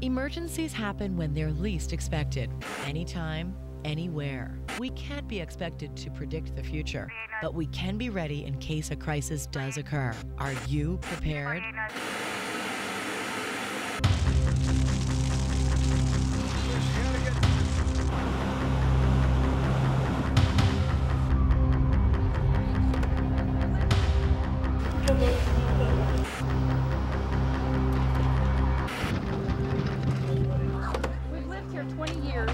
Emergencies happen when they're least expected, anytime, anywhere. We can't be expected to predict the future, but we can be ready in case a crisis does occur. Are you prepared? We've lived here 20 years.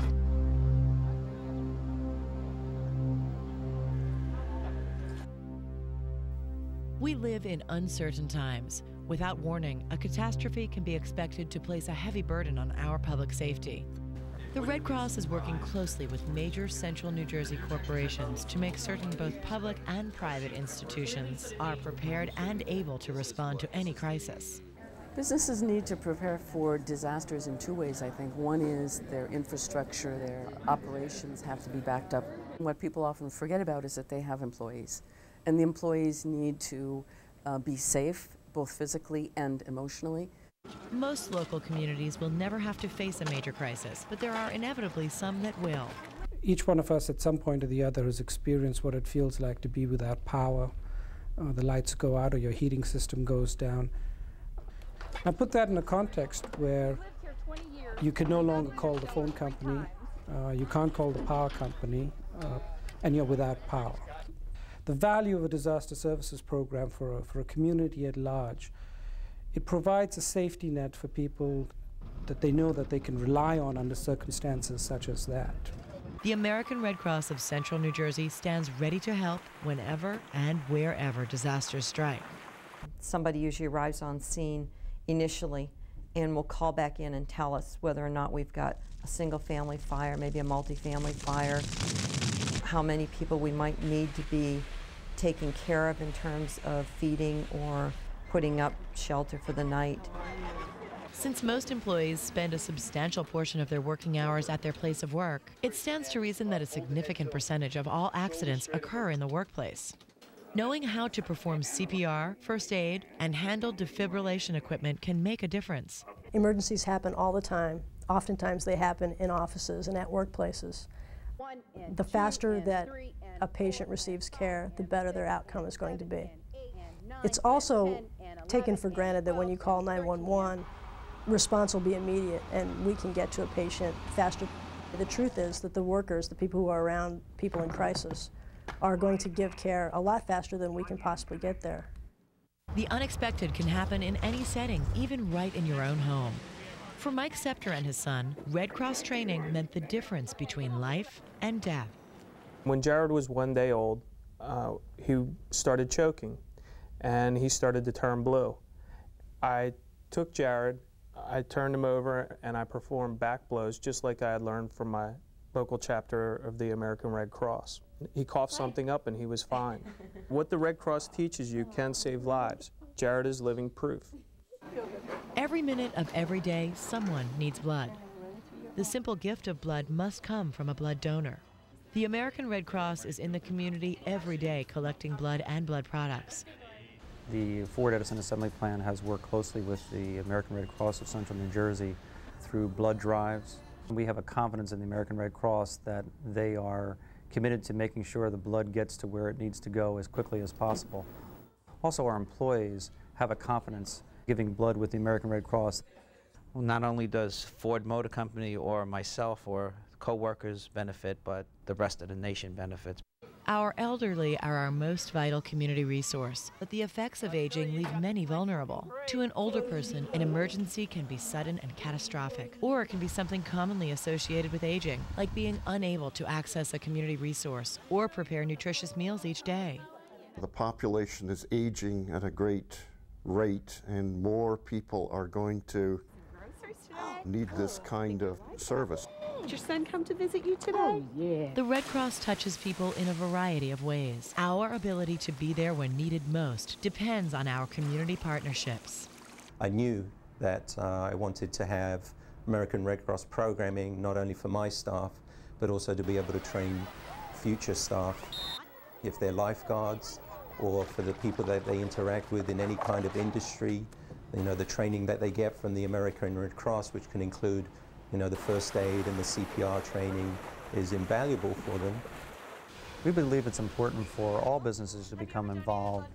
We live in uncertain times. Without warning, a catastrophe can be expected to place a heavy burden on our public safety. The Red Cross is working closely with major central New Jersey corporations to make certain both public and private institutions are prepared and able to respond to any crisis. Businesses need to prepare for disasters in two ways, I think. One is their infrastructure, their operations have to be backed up. What people often forget about is that they have employees, and the employees need to be safe, both physically and emotionally. Most local communities will never have to face a major crisis, but there are inevitably some that will. Each one of us at some point or the other has experienced what it feels like to be without power. The lights go out or your heating system goes down. Now put that in a context where you can no longer call the phone company, you can't call the power company, and you're without power. The value of a disaster services program for a community at large, it provides a safety net for people that they know that they can rely on under circumstances such as that. The American Red Cross of Central New Jersey stands ready to help whenever and wherever disasters strike. Somebody usually arrives on scene initially and will call back in and tell us whether or not we've got a single-family fire, maybe a multi-family fire, how many people we might need to be taken care of in terms of feeding or putting up shelter for the night. Since most employees spend a substantial portion of their working hours at their place of work, it stands to reason that a significant percentage of all accidents occur in the workplace. Knowing how to perform CPR, first aid, and handle defibrillation equipment can make a difference. Emergencies happen all the time. Oftentimes they happen in offices and at workplaces. The faster that a patient receives care, the better their outcome is going to be. It's also taken for granted that when you call 911, response will be immediate and we can get to a patient faster. The truth is that the workers, the people who are around people in crisis, are going to give care a lot faster than we can possibly get there. The unexpected can happen in any setting, even right in your own home. For Mike Scepter and his son, Red Cross training meant the difference between life and death. When Jared was 1 day old, he started choking and he started to turn blue. I took Jared, I turned him over, and I performed back blows just like I had learned from my local chapter of the American Red Cross. He coughed something up and he was fine. What the Red Cross teaches you can save lives. Jared is living proof. Every minute of every day, someone needs blood. The simple gift of blood must come from a blood donor. The American Red Cross is in the community every day collecting blood and blood products. The Ford Edison Assembly Plan has worked closely with the American Red Cross of Central New Jersey through blood drives. We have a confidence in the American Red Cross that they are committed to making sure the blood gets to where it needs to go as quickly as possible. Also, our employees have a confidence giving blood with the American Red Cross. Well, not only does Ford Motor Company or myself or co-workers benefit, but the rest of the nation benefits. Our elderly are our most vital community resource, but the effects of aging leave many vulnerable. To an older person, an emergency can be sudden and catastrophic, or it can be something commonly associated with aging, like being unable to access a community resource or prepare nutritious meals each day. The population is aging at a great rate, and more people are going to need this kind of service. Did your son come to visit you today? Oh, yeah. The Red Cross touches people in a variety of ways. Our ability to be there when needed most depends on our community partnerships. I knew that I wanted to have American Red Cross programming not only for my staff, but also to be able to train future staff, if they're lifeguards or for the people that they interact with in any kind of industry, You know, the training that they get from the American Red Cross, which can include, you know, the first aid and the CPR training, is invaluable for them. We believe it's important for all businesses to become involved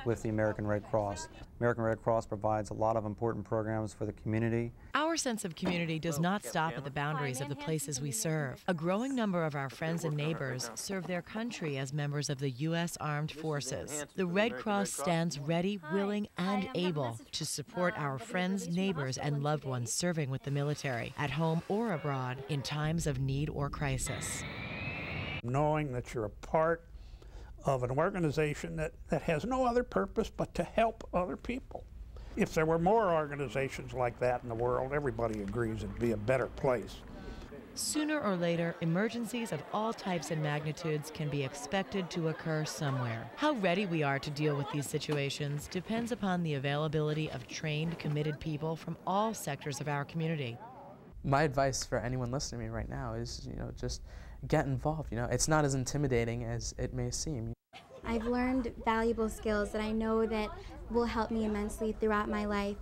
with the American Red Cross. American Red Cross provides a lot of important programs for the community. Our sense of community does not stop at the boundaries of the places we serve. A growing number of our friends and neighbors serve their country as members of the U.S. Armed Forces. The Red Cross stands ready, willing, and able to support our friends, neighbors, and loved ones serving with the military, at home or abroad, in times of need or crisis. Knowing that you're a part of an organization that has no other purpose but to help other people. If there were more organizations like that in the world, everybody agrees it'd be a better place. Sooner or later, emergencies of all types and magnitudes can be expected to occur somewhere. How ready we are to deal with these situations depends upon the availability of trained, committed people from all sectors of our community. My advice for anyone listening to me right now is, just get involved. It's not as intimidating as it may seem. I've learned valuable skills that I know that will help me immensely throughout my life.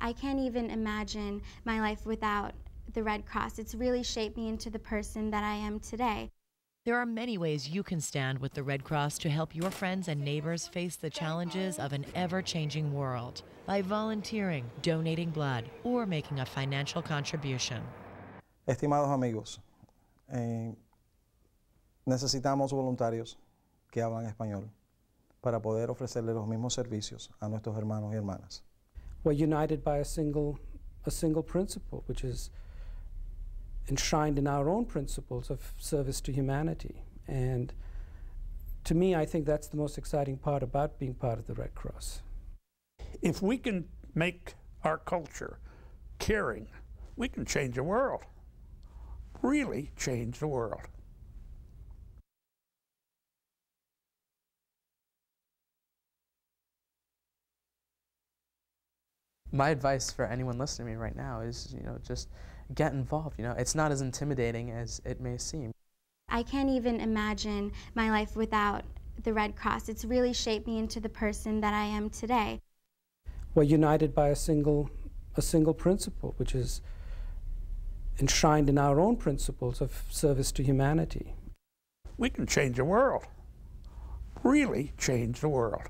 I can't even imagine my life without the Red Cross. It's really shaped me into the person that I am today. There are many ways you can stand with the Red Cross to help your friends and neighbors face the challenges of an ever-changing world by volunteering, donating blood, or making a financial contribution. Estimados amigos, necesitamos voluntarios que hablan español para poder ofrecerle los mismos servicios a nuestros hermanos y hermanas. We're united by a single principle, which is enshrined in our own principles of service to humanity. And to me, I think that's the most exciting part about being part of the Red Cross. If we can make our culture caring, we can change the world. Really change the world. My advice for anyone listening to me right now is, just get involved. It's not as intimidating as it may seem. I can't even imagine my life without the Red Cross. It's really shaped me into the person that I am today. We're united by a single principle, which is enshrined in our own principles of service to humanity. We can change the world. Really change the world.